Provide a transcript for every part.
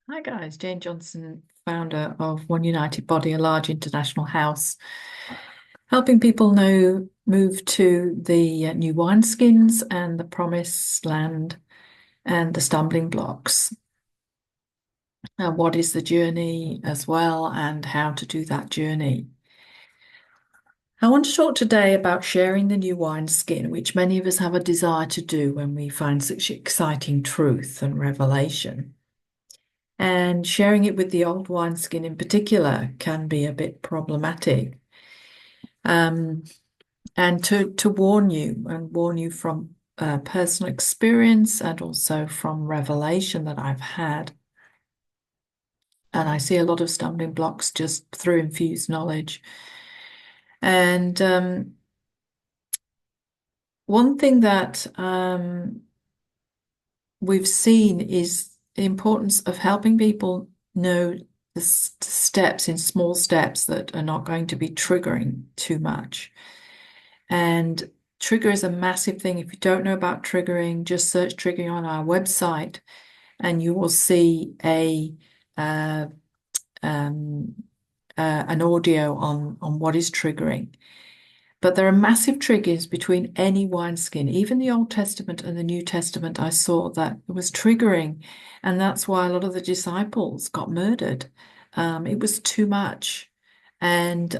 Hi guys, Jane Johnson, founder of One United Body, a large international house, helping people know move to the new wineskins and the promised land and the stumbling blocks. And what is the journey as well, and how to do that journey. I want to talk today about sharing the new wineskin, which many of us have a desire to do when we find such exciting truth and revelation. And sharing it with the old wineskin in particular can be a bit problematic. Um, and to warn you from personal experience and also from revelation that I've had. And I see a lot of stumbling blocks just through infused knowledge. And one thing that we've seen is the importance of helping people know the steps in small steps that are not going to be triggering too much. And trigger is a massive thing. If you don't know about triggering, just search triggering on our website and you will see uh, um, an audio on what is triggering. But there are massive triggers between any wineskin, even the Old Testament and the New Testament. I saw that it was triggering, and that's why a lot of the disciples got murdered. It was too much, and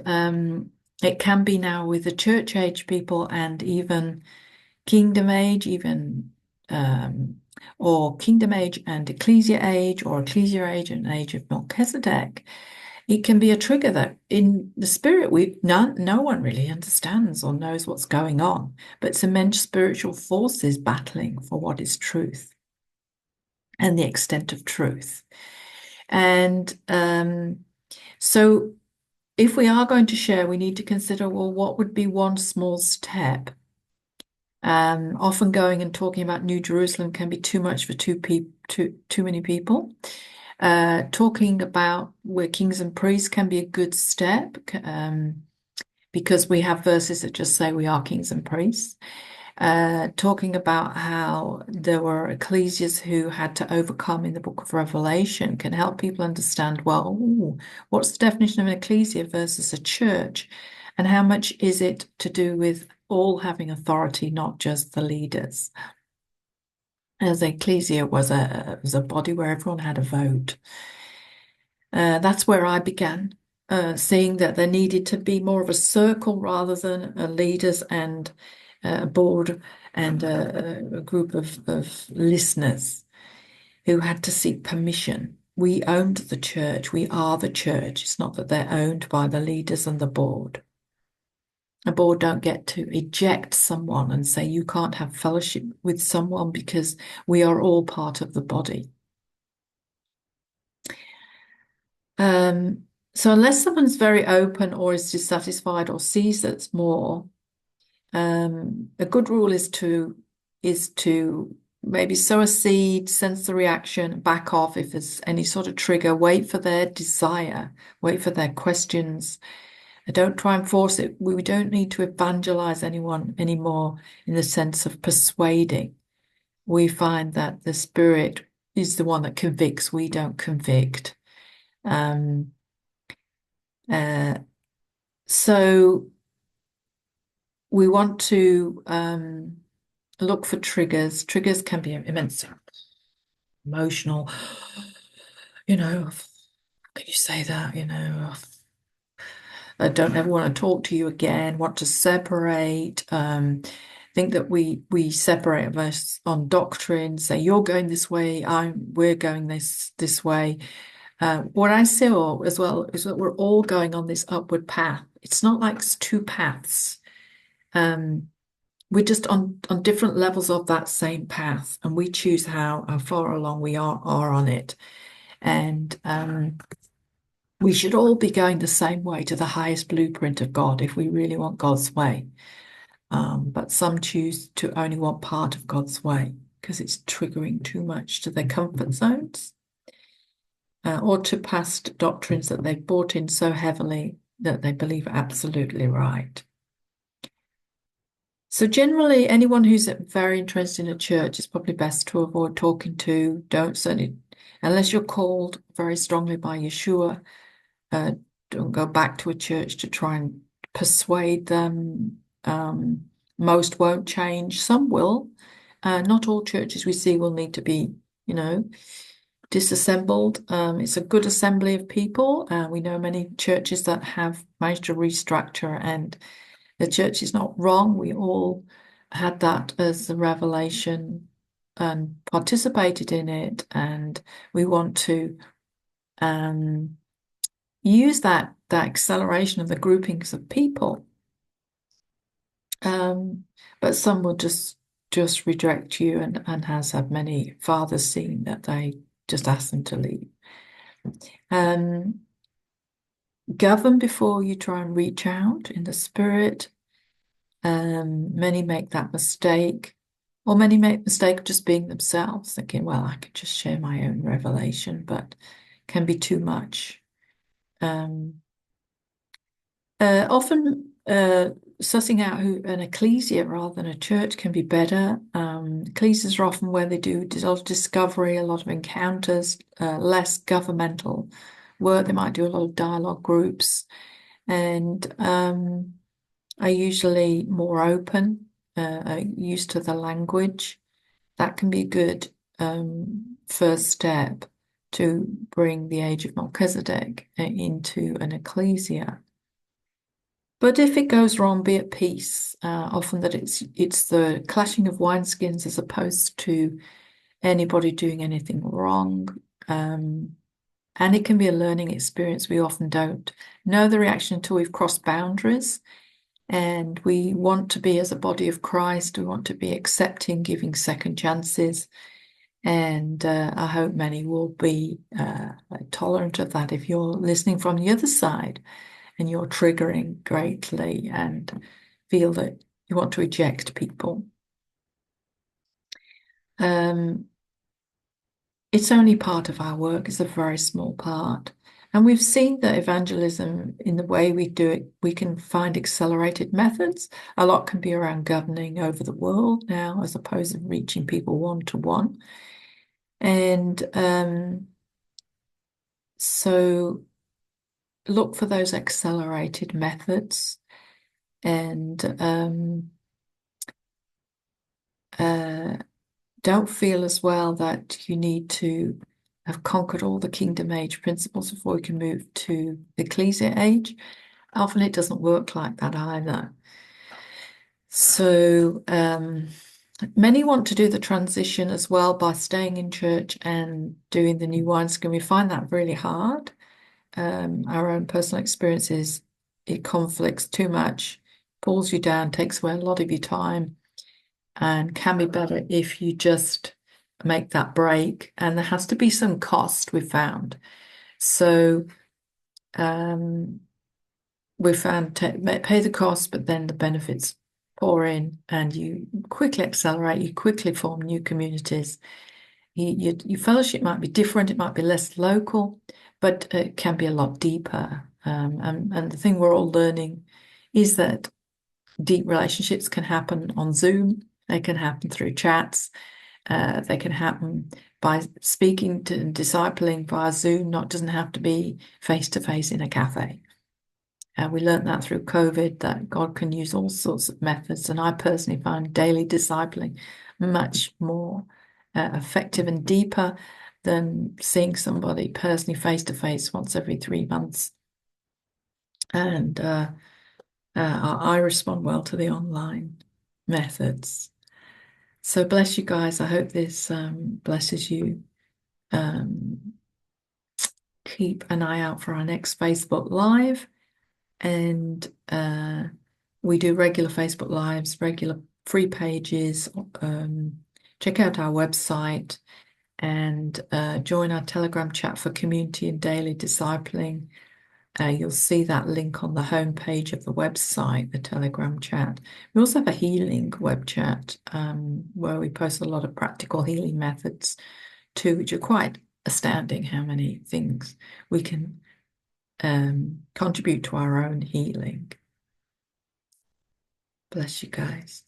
it can be now with the church age people and even kingdom age, even or kingdom age and ecclesia age, or ecclesia age and age of Melchizedek. It can be a trigger that in the spirit no one really understands or knows what's going on, but it's immense spiritual forces battling for what is truth and the extent of truth. And so if we are going to share, we need to consider, well, what would be one small step? Often going and talking about New Jerusalem can be too much for too many people. Talking about we're kings and priests can be a good step because we have verses that just say we are kings and priests. Talking about how there were ecclesias who had to overcome in the book of Revelation can help people understand, well, ooh, what's the definition of an ecclesia versus a church? And how much is it to do with all having authority, not just the leaders? As ecclesia was a body where everyone had a vote. That's where I began, seeing that there needed to be more of a circle rather than leaders and a board and a group of listeners who had to seek permission. We owned the church. We are the church. It's not that they're owned by the leaders and the board. A board don't get to eject someone and say you can't have fellowship with someone because we are all part of the body. So unless someone's very open or is dissatisfied or sees that's more, a good rule is to maybe sow a seed, sense the reaction, back off if there's any sort of trigger, wait for their desire, wait for their questions. Don't try and force it. We don't need to evangelize anyone anymore in the sense of persuading. We find that the Spirit is the one that convicts. We don't convict. Um, uh, so we want to look for triggers. Triggers can be immensely emotional. How can you say that? I don't ever want to talk to you again, want to separate. Think that we separate us on doctrine, say you're going this way, we're going this way. What I see as well is that we're all going on this upward path. It's not like it's two paths. We're just on different levels of that same path, and we choose how far along we are on it. And we should all be going the same way to the highest blueprint of God if we really want God's way. But some choose to only want part of God's way because it's triggering too much to their comfort zones or to past doctrines that they've bought in so heavily that they believe are absolutely right. So generally, anyone who's very interested in a church is probably best to avoid talking to. Don't certainly unless you're called very strongly by Yeshua, uh, don't go back to a church to try and persuade them. Most won't change. Some will. Not all churches we see will need to be, you know, disassembled. It's a good assembly of people. We know many churches that have managed to restructure, and the church is not wrong. We all had that as a revelation and participated in it, and we want to use that acceleration of the groupings of people. But some will just reject you, and has had many fathers seen that they just ask them to leave. Govern before you try and reach out in the spirit. Many make that mistake, or many make the mistake of just being themselves, thinking, well, I could just share my own revelation, but can be too much. Often sussing out who an ecclesia rather than a church can be better. Ecclesias are often where they do a lot of discovery, a lot of encounters, less governmental work. They might do a lot of dialogue groups, and are usually more open, are used to the language. That can be a good first step to bring the age of Melchizedek into an ecclesia. But if it goes wrong, be at peace. Often that it's the clashing of wineskins as opposed to anybody doing anything wrong. And it can be a learning experience. We often don't know the reaction until we've crossed boundaries. And we want to be, as a body of Christ, we want to be accepting, giving second chances. And I hope many will be tolerant of that if you're listening from the other side and you're triggering greatly and feel that you want to eject people. It's only part of our work, it's a very small part. And we've seen that evangelism, in the way we do it, we can find accelerated methods. A lot can be around governing over the world now, as opposed to reaching people one-to-one. And so look for those accelerated methods, and don't feel as well that you need to have conquered all the kingdom age principles before we can move to the ecclesia age. Often it doesn't work like that either. So many want to do the transition as well by staying in church and doing the new wineskin. We find that really hard. Our own personal experiences, it conflicts too much, pulls you down, takes away a lot of your time, and can be better if you just make that break. And there has to be some cost, we found. So we found pay the cost, but then the benefits pour in, and you quickly accelerate, you quickly form new communities. Your fellowship might be different, it might be less local, but it can be a lot deeper. And the thing we're all learning is that deep relationships can happen on Zoom, they can happen through chats, they can happen by speaking to and discipling via Zoom. Doesn't have to be face to face in a cafe. We learned that through COVID, that God can use all sorts of methods. And I personally find daily discipling much more effective and deeper than seeing somebody personally face to face once every 3 months. And I respond well to the online methods. So bless you guys. I hope this blesses you. Keep an eye out for our next Facebook Live. And we do regular Facebook Lives, regular free pages. Check out our website and join our Telegram chat for community and daily discipling. You'll see that link on the homepage of the website, the Telegram chat. We also have a healing web chat where we post a lot of practical healing methods too, which are quite astounding how many things we can contribute to our own healing. Bless you guys.